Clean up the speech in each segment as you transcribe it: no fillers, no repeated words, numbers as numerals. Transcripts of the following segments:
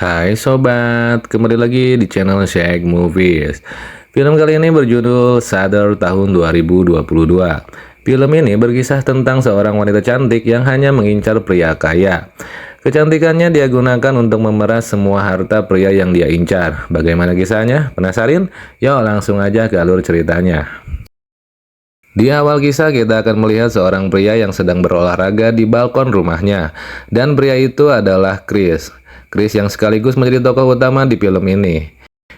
Hai sobat, kembali lagi di channel Shake Movies. Film kali ini berjudul Sadar tahun 2022. Film ini berkisah tentang seorang wanita cantik yang hanya mengincar pria kaya. Kecantikannya dia gunakan untuk memeras semua harta pria yang dia incar. Bagaimana kisahnya? Penasaran? Yuk langsung aja ke alur ceritanya. Di awal kisah kita akan melihat seorang pria yang sedang berolahraga di balkon rumahnya. Dan pria itu adalah Chris. Chris yang sekaligus menjadi tokoh utama di film ini.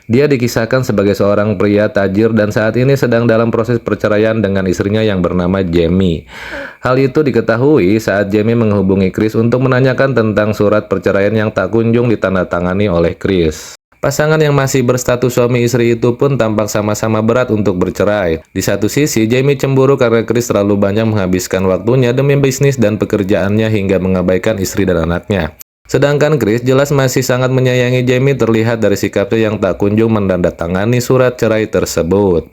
Dia dikisahkan sebagai seorang pria tajir dan saat ini sedang dalam proses perceraian dengan istrinya yang bernama Jamie. Hal itu diketahui saat Jamie menghubungi Chris untuk menanyakan tentang surat perceraian yang tak kunjung ditandatangani oleh Chris. Pasangan yang masih berstatus suami istri itu pun tampak sama-sama berat untuk bercerai. Di satu sisi, Jamie cemburu karena Chris terlalu banyak menghabiskan waktunya demi bisnis dan pekerjaannya hingga mengabaikan istri dan anaknya. Sedangkan Chris jelas masih sangat menyayangi Jamie terlihat dari sikapnya yang tak kunjung menandatangani surat cerai tersebut.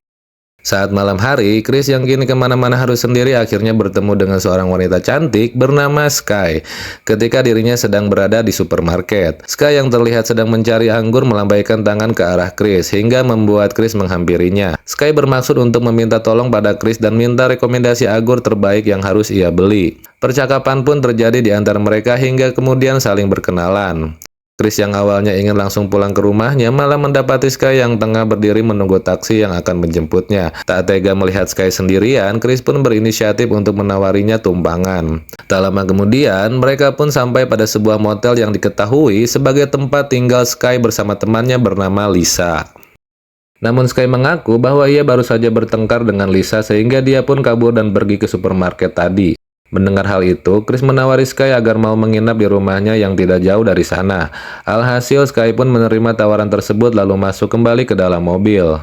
Saat malam hari, Chris yang kini kemana-mana harus sendiri akhirnya bertemu dengan seorang wanita cantik bernama Sky. Ketika dirinya sedang berada di supermarket, Sky yang terlihat sedang mencari anggur melambaikan tangan ke arah Chris hingga membuat Chris menghampirinya. Sky bermaksud untuk meminta tolong pada Chris dan minta rekomendasi anggur terbaik yang harus ia beli. Percakapan pun terjadi di antara mereka hingga kemudian saling berkenalan. Chris yang awalnya ingin langsung pulang ke rumahnya malah mendapati Sky yang tengah berdiri menunggu taksi yang akan menjemputnya. Tak tega melihat Sky sendirian, Chris pun berinisiatif untuk menawarinya tumpangan. Tak lama kemudian, mereka pun sampai pada sebuah motel yang diketahui sebagai tempat tinggal Sky bersama temannya bernama Lisa. Namun Sky mengaku bahwa ia baru saja bertengkar dengan Lisa sehingga dia pun kabur dan pergi ke supermarket tadi. Mendengar hal itu, Chris menawari Sky agar mau menginap di rumahnya yang tidak jauh dari sana. Alhasil, Sky pun menerima tawaran tersebut lalu masuk kembali ke dalam mobil.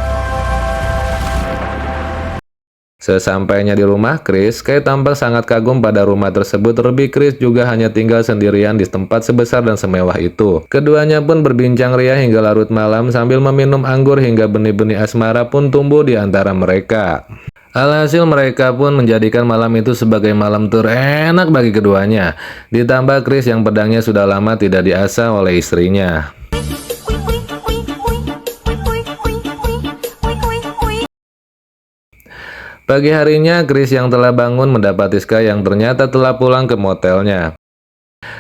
Sesampainya di rumah Chris, Sky tampak sangat kagum pada rumah tersebut. Terlebih Chris juga hanya tinggal sendirian di tempat sebesar dan semewah itu. Keduanya pun berbincang riang hingga larut malam sambil meminum anggur hingga benih-benih asmara pun tumbuh di antara mereka. Alhasil mereka pun menjadikan malam itu sebagai malam terenak bagi keduanya. Ditambah Chris yang pedangnya sudah lama tidak diasah oleh istrinya. Pagi harinya Chris yang telah bangun mendapati Sky yang ternyata telah pulang ke motelnya.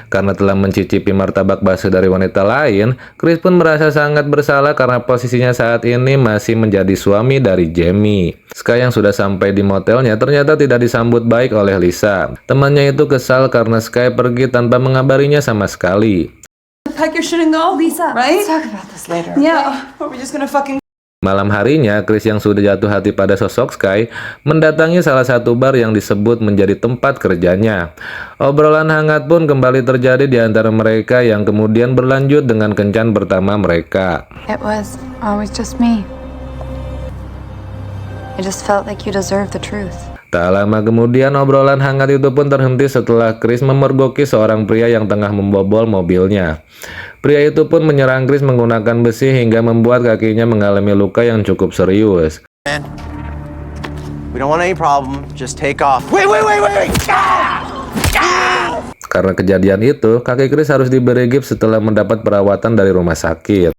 Karena telah mencicipi martabak bakso dari wanita lain, Chris pun merasa sangat bersalah karena posisinya saat ini masih menjadi suami dari Jamie. Sky yang sudah sampai di motelnya ternyata tidak disambut baik oleh Lisa. Temannya itu kesal karena Sky pergi tanpa mengabarinya sama sekali. Pack your shit and go, Lisa. Right? Let's talk about this later. Yeah. Or we're just gonna fucking. Malam harinya, Chris yang sudah jatuh hati pada sosok Sky mendatangi salah satu bar yang disebut menjadi tempat kerjanya. Obrolan hangat pun kembali terjadi di antara mereka yang kemudian berlanjut dengan kencan pertama mereka. It was always just me. I just felt like you deserved the truth. Tak lama kemudian obrolan hangat itu pun terhenti setelah Chris memergoki seorang pria yang tengah membobol mobilnya. Pria itu pun menyerang Chris menggunakan besi hingga membuat kakinya mengalami luka yang cukup serius. Man, we don't want any problem. Just take off. Wait! Karena kejadian itu, kaki Chris harus diberi gips setelah mendapat perawatan dari rumah sakit.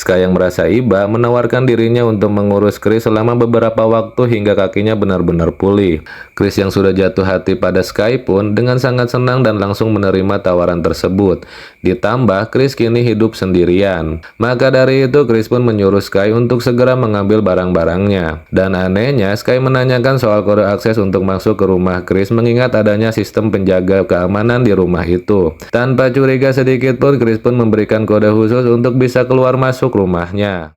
Sky yang merasa iba menawarkan dirinya untuk mengurus Chris selama beberapa waktu hingga kakinya benar-benar pulih. Chris yang sudah jatuh hati pada Sky pun dengan sangat senang dan langsung menerima tawaran tersebut. Ditambah Chris kini hidup sendirian. Maka dari itu Chris pun menyuruh Sky untuk segera mengambil barang-barangnya. Dan anehnya Sky menanyakan soal kode akses untuk masuk ke rumah Chris mengingat adanya sistem penjaga keamanan di rumah itu. Tanpa curiga sedikit pun Chris pun memberikan kode khusus untuk bisa keluar masuk rumahnya.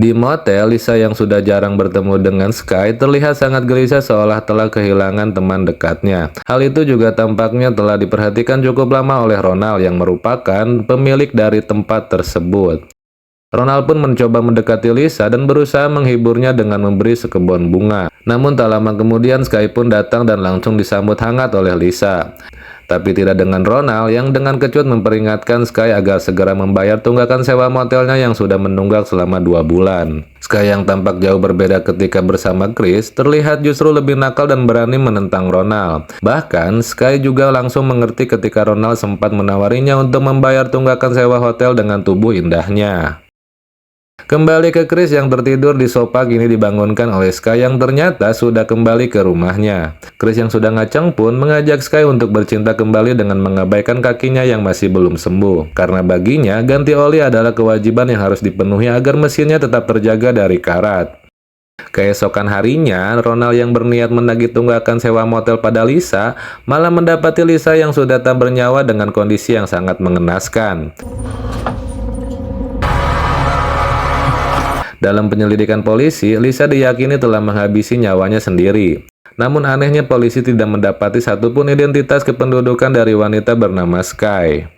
Di motel, Lisa yang sudah jarang bertemu dengan Sky terlihat sangat gelisah seolah telah kehilangan teman dekatnya. Hal itu juga tampaknya telah diperhatikan cukup lama oleh Ronald yang merupakan pemilik dari tempat tersebut. Ronald pun mencoba mendekati Lisa dan berusaha menghiburnya dengan memberi sekebun bunga. Namun tak lama kemudian Sky pun datang dan langsung disambut hangat oleh Lisa. tapi tidak dengan Ronald yang dengan kecut memperingatkan Sky agar segera membayar tunggakan sewa motelnya yang sudah menunggak selama 2 bulan. Sky yang tampak jauh berbeda ketika bersama Chris terlihat justru lebih nakal dan berani menentang Ronald. Bahkan Sky juga langsung mengerti ketika Ronald sempat menawarinya untuk membayar tunggakan sewa hotel dengan tubuh indahnya. Kembali ke Chris yang tertidur di sofa kini dibangunkan oleh Sky yang ternyata sudah kembali ke rumahnya. Chris yang sudah ngaceng pun mengajak Sky untuk bercinta kembali dengan mengabaikan kakinya yang masih belum sembuh. Karena baginya ganti oli adalah kewajiban yang harus dipenuhi agar mesinnya tetap terjaga dari karat. Keesokan harinya, Ronald yang berniat menagih tunggakan sewa motel pada Lisa malah mendapati Lisa yang sudah tak bernyawa dengan kondisi yang sangat mengenaskan. Dalam penyelidikan polisi, Lisa diyakini telah menghabisi nyawanya sendiri. Namun anehnya polisi tidak mendapati satupun identitas kependudukan dari wanita bernama Sky.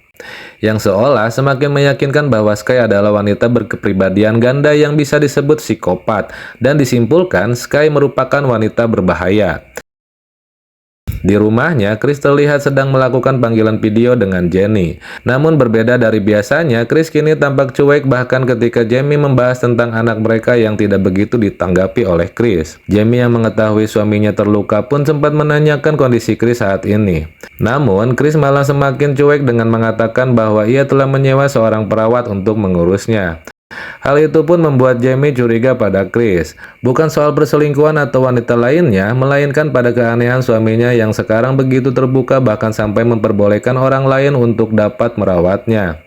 Yang seolah semakin meyakinkan bahwa Sky adalah wanita berkepribadian ganda yang bisa disebut psikopat, dan disimpulkan Sky merupakan wanita berbahaya. Di rumahnya, Chris terlihat sedang melakukan panggilan video dengan Jenny. Namun berbeda dari biasanya, Chris kini tampak cuek bahkan ketika Jamie membahas tentang anak mereka yang tidak begitu ditanggapi oleh Chris. Jamie yang mengetahui suaminya terluka pun sempat menanyakan kondisi Chris saat ini. Namun, Chris malah semakin cuek dengan mengatakan bahwa ia telah menyewa seorang perawat untuk mengurusnya. Hal itu pun membuat Jamie curiga pada Chris. Bukan soal perselingkuhan atau wanita lainnya, melainkan pada keanehan suaminya yang sekarang begitu terbuka bahkan sampai memperbolehkan orang lain untuk dapat merawatnya.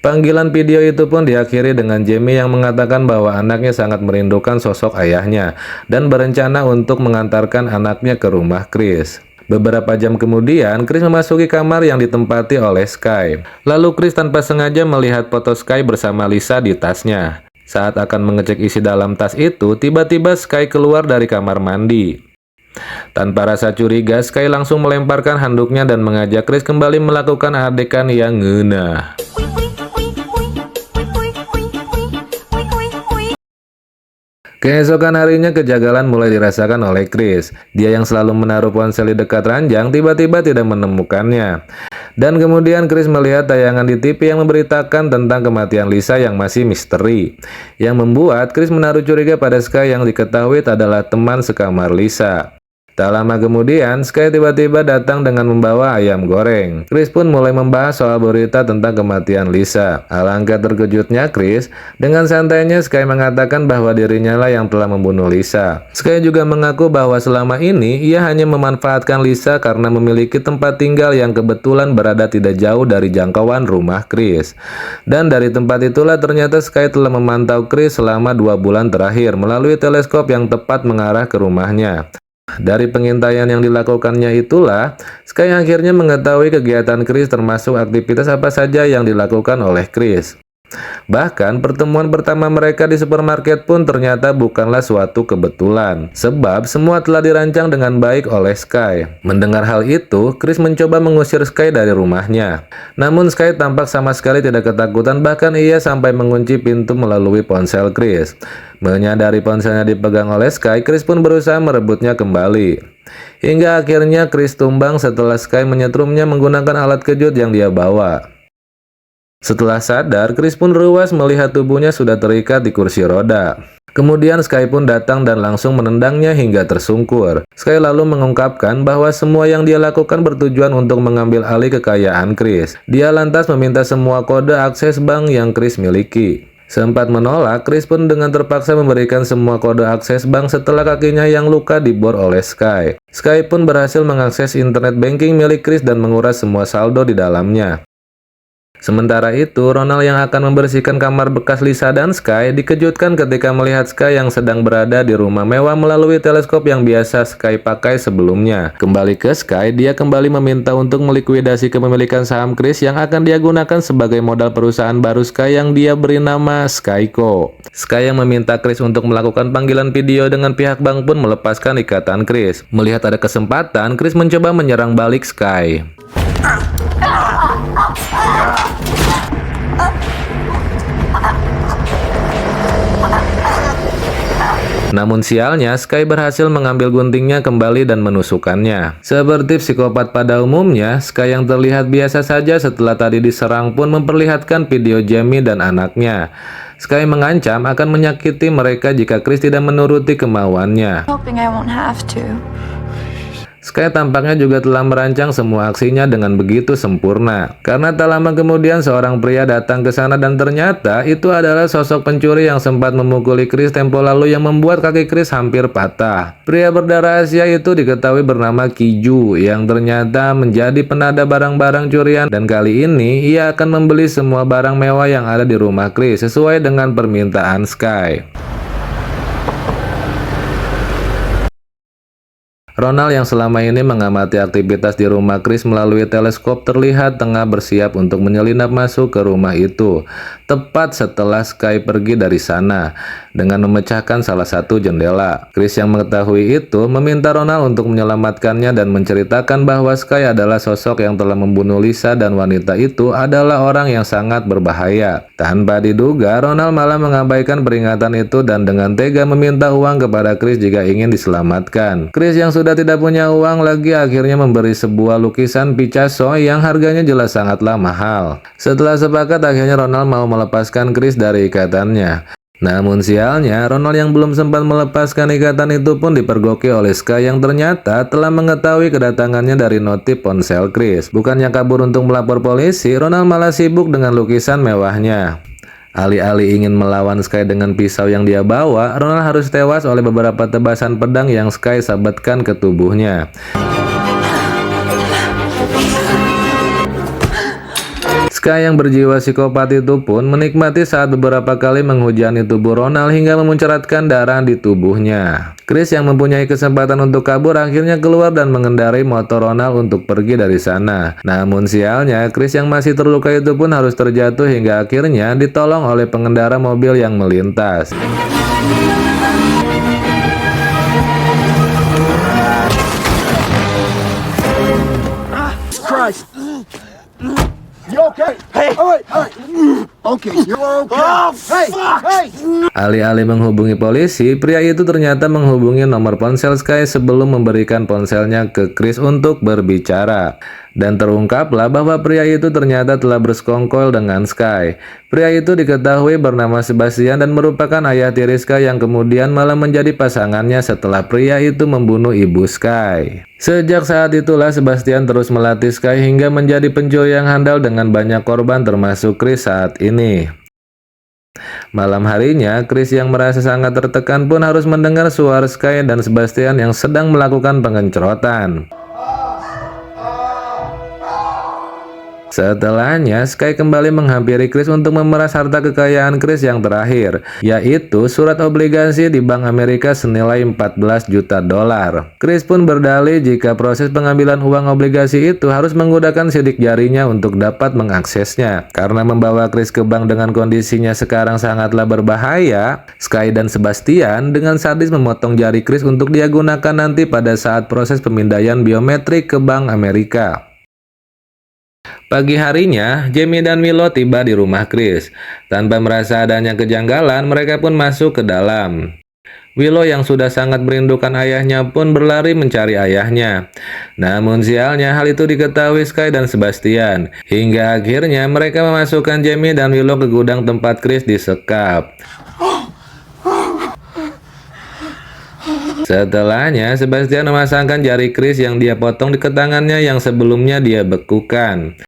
Panggilan video itu pun diakhiri dengan Jamie yang mengatakan bahwa anaknya sangat merindukan sosok ayahnya dan berencana untuk mengantarkan anaknya ke rumah Chris. Beberapa jam kemudian, Chris memasuki kamar yang ditempati oleh Sky. Lalu Chris tanpa sengaja melihat foto Sky bersama Lisa di tasnya. Saat akan mengecek isi dalam tas itu, tiba-tiba Sky keluar dari kamar mandi. Tanpa rasa curiga, Sky langsung melemparkan handuknya dan mengajak Chris kembali melakukan adegan yang ngeunah. Keesokan harinya kejagalan mulai dirasakan oleh Chris. Dia yang selalu menaruh ponsel di dekat ranjang tiba-tiba tidak menemukannya. Dan kemudian Chris melihat tayangan di TV yang memberitakan tentang kematian Lisa yang masih misteri. Yang membuat Chris menaruh curiga pada Sky yang diketahui adalah teman sekamar Lisa. Tak lama kemudian, Sky tiba-tiba datang dengan membawa ayam goreng. Chris pun mulai membahas soal berita tentang kematian Lisa. Alangkah terkejutnya Chris, dengan santainya Sky mengatakan bahwa dirinya lah yang telah membunuh Lisa. Sky juga mengaku bahwa selama ini ia hanya memanfaatkan Lisa karena memiliki tempat tinggal yang kebetulan berada tidak jauh dari jangkauan rumah Chris. Dan dari tempat itulah ternyata Sky telah memantau Chris selama 2 bulan terakhir melalui teleskop yang tepat mengarah ke rumahnya. Dari pengintaian yang dilakukannya itulah, Sky akhirnya mengetahui kegiatan Chris termasuk aktivitas apa saja yang dilakukan oleh Chris. Bahkan pertemuan pertama mereka di supermarket pun ternyata bukanlah suatu kebetulan, sebab semua telah dirancang dengan baik oleh Sky. Mendengar hal itu, Chris mencoba mengusir Sky dari rumahnya. Namun Sky tampak sama sekali tidak ketakutan, bahkan ia sampai mengunci pintu melalui ponsel Chris. Menyadari ponselnya dipegang oleh Sky, Chris pun berusaha merebutnya kembali. Hingga akhirnya Chris tumbang setelah Sky menyetrumnya menggunakan alat kejut yang dia bawa. Setelah sadar, Chris pun ruas melihat tubuhnya sudah terikat di kursi roda. Kemudian Sky pun datang dan langsung menendangnya hingga tersungkur. Sky lalu mengungkapkan bahwa semua yang dia lakukan bertujuan untuk mengambil alih kekayaan Chris. Dia lantas meminta semua kode akses bank yang Chris miliki. Sempat menolak, Chris pun dengan terpaksa memberikan semua kode akses bank setelah kakinya yang luka dibor oleh Sky. Sky pun berhasil mengakses internet banking milik Chris dan menguras semua saldo di dalamnya. Sementara itu, Ronald yang akan membersihkan kamar bekas Lisa dan Sky dikejutkan ketika melihat Sky yang sedang berada di rumah mewah melalui teleskop yang biasa Sky pakai sebelumnya. Kembali ke Sky, dia kembali meminta untuk melikuidasi kepemilikan saham Chris yang akan dia gunakan sebagai modal perusahaan baru Sky yang dia beri nama Skyco. Sky yang meminta Chris untuk melakukan panggilan video dengan pihak bank pun melepaskan ikatan Chris. Melihat ada kesempatan, Chris mencoba menyerang balik Sky. Namun sialnya, Sky berhasil mengambil guntingnya kembali dan menusukkannya. Seperti psikopat pada umumnya, Sky yang terlihat biasa saja setelah tadi diserang pun memperlihatkan video Jamie dan anaknya. Sky mengancam akan menyakiti mereka jika Chris tidak menuruti kemauannya. Hoping I won't have to. Sky tampaknya juga telah merancang semua aksinya dengan begitu sempurna. Karena tak lama kemudian seorang pria datang ke sana dan ternyata itu adalah sosok pencuri yang sempat memukuli Chris tempo lalu yang membuat kaki Chris hampir patah. Pria berdarah Asia itu diketahui bernama Kiju yang ternyata menjadi penada barang-barang curian dan kali ini ia akan membeli semua barang mewah yang ada di rumah Chris sesuai dengan permintaan Sky. Ronald yang selama ini mengamati aktivitas di rumah Chris melalui teleskop terlihat tengah bersiap untuk menyelinap masuk ke rumah itu, tepat setelah Sky pergi dari sana, dengan memecahkan salah satu jendela. Chris yang mengetahui itu meminta Ronald untuk menyelamatkannya dan menceritakan bahwa Sky adalah sosok yang telah membunuh Lisa dan wanita itu adalah orang yang sangat berbahaya. Tanpa diduga, Ronald malah mengabaikan peringatan itu dan dengan tega meminta uang kepada Chris jika ingin diselamatkan. Chris yang sudah tidak punya uang lagi akhirnya memberi sebuah lukisan Picasso yang harganya jelas sangatlah mahal. Setelah sepakat akhirnya Ronald mau melepaskan Chris dari ikatannya. Namun sialnya, Ronald yang belum sempat melepaskan ikatan itu pun dipergoki oleh Sky yang ternyata telah mengetahui kedatangannya dari notif ponsel Chris. Bukannya kabur untuk melapor polisi, Ronald malah sibuk dengan lukisan mewahnya. Alih-alih ingin melawan Sky dengan pisau yang dia bawa, Ronald harus tewas oleh beberapa tebasan pedang yang Sky sabetkan ke tubuhnya. Sky yang berjiwa psikopat itu pun menikmati saat beberapa kali menghujani tubuh Ronald hingga memuncratkan darah di tubuhnya. Chris yang mempunyai kesempatan untuk kabur akhirnya keluar dan mengendarai motor Ronald untuk pergi dari sana. Namun sialnya, Chris yang masih terluka itu pun harus terjatuh hingga akhirnya ditolong oleh pengendara mobil yang melintas. Christ. You okay? Hey! All right. Okay, you're okay. Oh, Hey! Alih-alih menghubungi polisi, pria itu ternyata menghubungi nomor ponsel Sky sebelum memberikan ponselnya ke Chris untuk berbicara. Dan terungkaplah bahwa pria itu ternyata telah bersekongkol dengan Sky. Pria itu diketahui bernama Sebastian dan merupakan ayah tiri Sky yang kemudian malah menjadi pasangannya setelah pria itu membunuh ibu Sky. Sejak saat itulah Sebastian terus melatih Sky hingga menjadi pencuri yang handal dengan banyak korban termasuk Chris saat ini. Malam harinya, Chris yang merasa sangat tertekan pun harus mendengar suara Sky dan Sebastian yang sedang melakukan pengencrotan. Setelahnya, Sky kembali menghampiri Chris untuk memeras harta kekayaan Chris yang terakhir, yaitu surat obligasi di Bank Amerika senilai 14 juta dolar. Chris pun berdalih jika proses pengambilan uang obligasi itu harus menggunakan sidik jarinya untuk dapat mengaksesnya. Karena membawa Chris ke bank dengan kondisinya sekarang sangatlah berbahaya, Sky dan Sebastian dengan sadis memotong jari Chris untuk dia gunakan nanti pada saat proses pemindaian biometrik ke Bank Amerika. Pagi harinya, Jamie dan Willow tiba di rumah Chris. Tanpa merasa adanya kejanggalan, mereka pun masuk ke dalam. Willow yang sudah sangat merindukan ayahnya pun berlari mencari ayahnya. Namun sialnya hal itu diketahui Sky dan Sebastian. Hingga akhirnya mereka memasukkan Jamie dan Willow ke gudang tempat Chris disekap. Setelahnya, Sebastian memasangkan jari Chris yang dia potong di tangannya yang sebelumnya dia bekukan.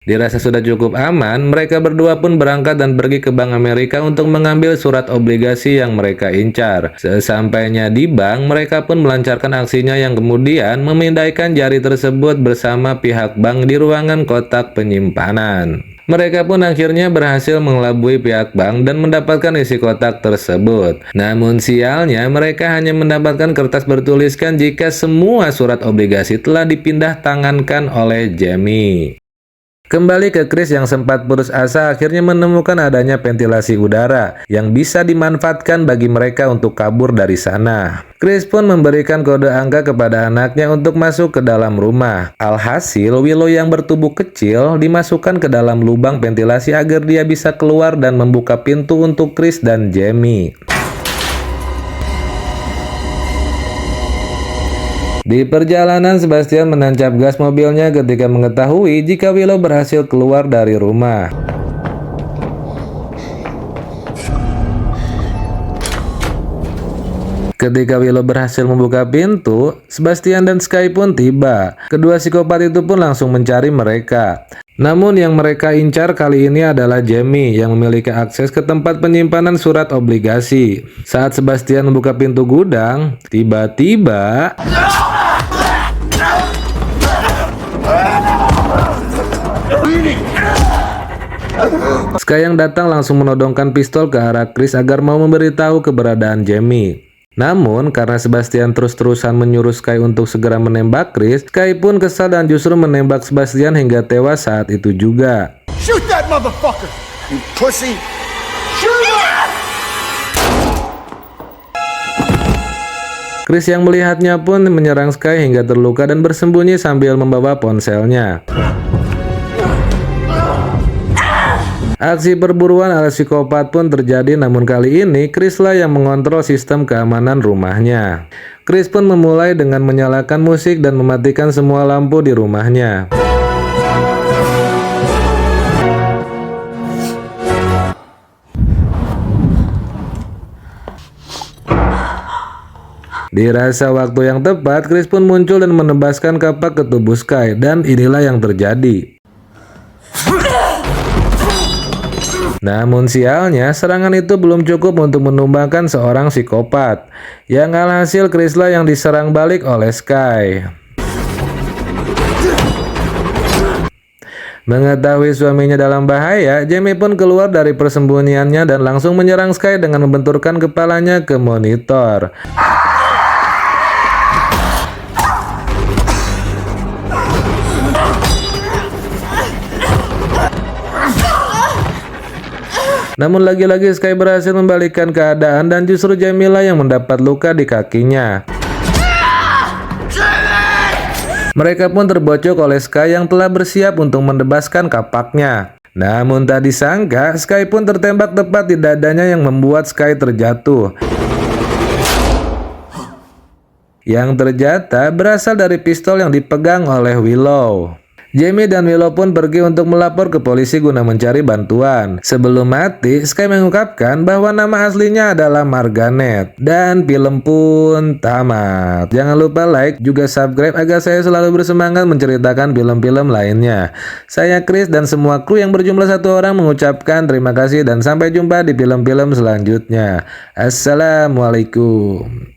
Dirasa sudah cukup aman, mereka berdua pun berangkat dan pergi ke Bank Amerika untuk mengambil surat obligasi yang mereka incar. Sesampainya di bank, mereka pun melancarkan aksinya yang kemudian memindahkan jari tersebut bersama pihak bank di ruangan kotak penyimpanan. Mereka pun akhirnya berhasil mengelabui pihak bank dan mendapatkan isi kotak tersebut. Namun sialnya, mereka hanya mendapatkan kertas bertuliskan jika semua surat obligasi telah dipindah tangankan oleh Jamie. Kembali ke Chris yang sempat putus asa akhirnya menemukan adanya ventilasi udara yang bisa dimanfaatkan bagi mereka untuk kabur dari sana. Chris pun memberikan kode angka kepada anaknya untuk masuk ke dalam rumah. Alhasil, Willow yang bertubuh kecil dimasukkan ke dalam lubang ventilasi agar dia bisa keluar dan membuka pintu untuk Chris dan Jamie. Di perjalanan, Sebastian menancap gas mobilnya ketika mengetahui jika Willow berhasil keluar dari rumah. Ketika Willow berhasil membuka pintu, Sebastian dan Sky pun tiba. Kedua psikopat itu pun langsung mencari mereka. Namun yang mereka incar kali ini adalah Jamie yang memiliki akses ke tempat penyimpanan surat obligasi. Saat Sebastian membuka pintu gudang, tiba-tiba Sky yang datang langsung menodongkan pistol ke arah Chris agar mau memberitahu keberadaan Jamie. Namun, karena Sebastian terus-terusan menyuruh Sky untuk segera menembak Chris, Sky pun kesal dan justru menembak Sebastian hingga tewas saat itu juga. Shoot that motherfucker! You pussy! Shoot him! Chris yang melihatnya pun menyerang Sky hingga terluka dan bersembunyi sambil membawa ponselnya. Aksi perburuan ala psikopat pun terjadi, namun kali ini Chris lah yang mengontrol sistem keamanan rumahnya. Chris pun memulai dengan menyalakan musik dan mematikan semua lampu di rumahnya. Dirasa waktu yang tepat, Chris pun muncul dan menebaskan kapak ke tubuh Sky, dan inilah yang terjadi. Namun sialnya, serangan itu belum cukup untuk menumbangkan seorang psikopat. Yang alhasil Chris lah yang diserang balik oleh Sky. Mengetahui suaminya dalam bahaya, Jamie pun keluar dari persembunyiannya dan langsung menyerang Sky dengan membenturkan kepalanya ke monitor. Namun lagi-lagi Sky berhasil membalikkan keadaan dan justru Jamila yang mendapat luka di kakinya. Mereka pun terbocok oleh Sky yang telah bersiap untuk menebaskan kapaknya. Namun tak disangka, Sky pun tertembak tepat di dadanya yang membuat Sky terjatuh. Yang terjatuh berasal dari pistol yang dipegang oleh Willow. Jamie dan Willow pun pergi untuk melapor ke polisi guna mencari bantuan. Sebelum mati, Sky mengungkapkan bahwa nama aslinya adalah Margaret. Dan film pun tamat. Jangan lupa like, juga subscribe agar saya selalu bersemangat menceritakan film-film lainnya. Saya Chris dan semua kru yang berjumlah 1 orang mengucapkan terima kasih dan sampai jumpa di film-film selanjutnya. Assalamualaikum.